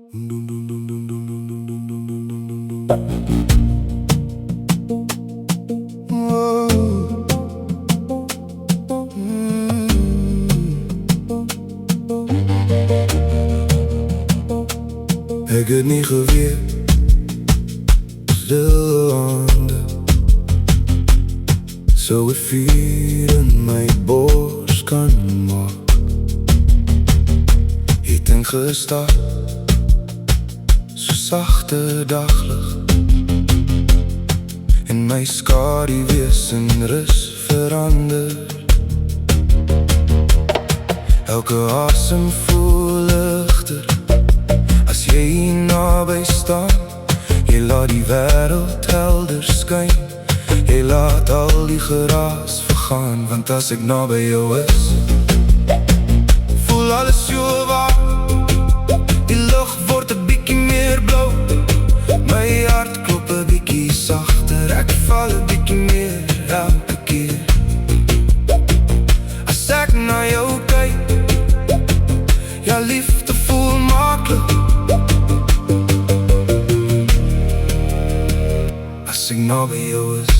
Ik het niet geweerd, stil handen. Zo het vuur in mijn borst kan maken. Ik denk gestart, zo zachte daglicht. In mijn skadi wees in rust veranderd. Elke asem voel lichter als jy hier nabij staan. Jy laat die wereld helder skyn. Jy laat al die geraas vergaan. Want as ek nabij jou is, voel alles so warm. Die lucht word 'n bietjie meer blauw. My hart klop 'n bietjie sagter. Ek val 'n bietjie meer elke keer as ek na jou kyk. Ja, liefde voel maklik as ek nabij jou is.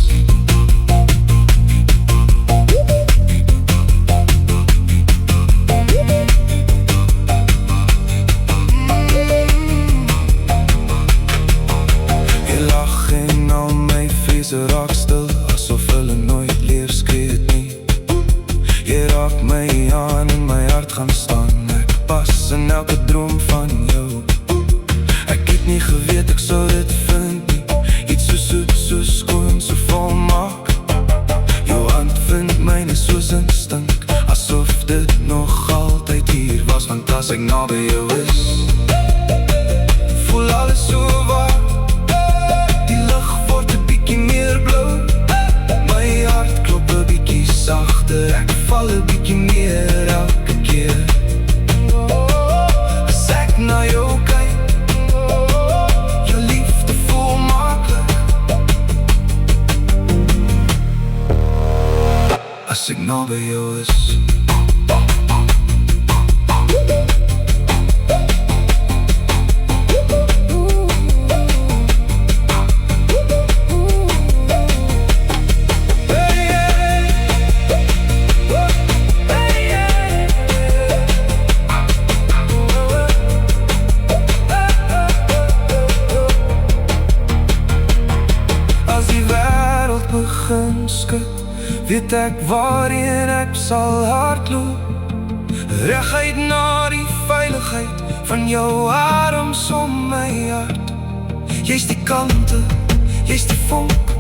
Je lach en al my vrese raak stil, asof hulle nooit leer skreeuwt nie. Jy raak my aan en my hart gaan staan. Ek pas in elke droom van jou. Ek het nie geweet ek sou dit vind nie. Iets so soet, so skoon, so volmaak. Jou hand vind myne soos instink, asof dit nog altyd hier was. Want as ek nabij jou is, voel alles so warm. Die lucht word 'n bietjie meer blauw. My hart klop 'n bietjie sagter. Ek val 'n bietjie meer elke keer as ek na jou kyk. Jou liefde voel maklik as ek nabij jou is. Weet ek waarheen ek sal hardloop, reguit na die veiligheid van jou arms om my hart. Jy's die kalmte, jy's die vonk,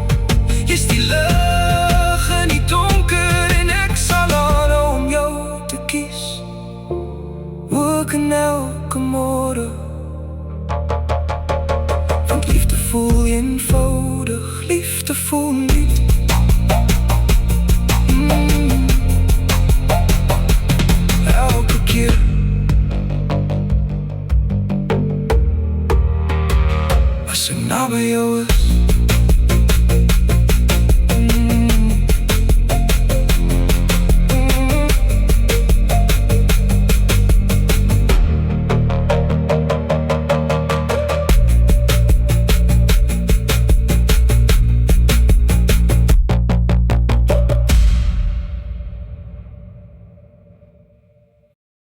jy's die lig in die donker. En ek sal aanhou om jou te kies, ook in elke môre. Want liefde voel eenvoudig, liefde voel nie. Elke keer as ek nabij jou is.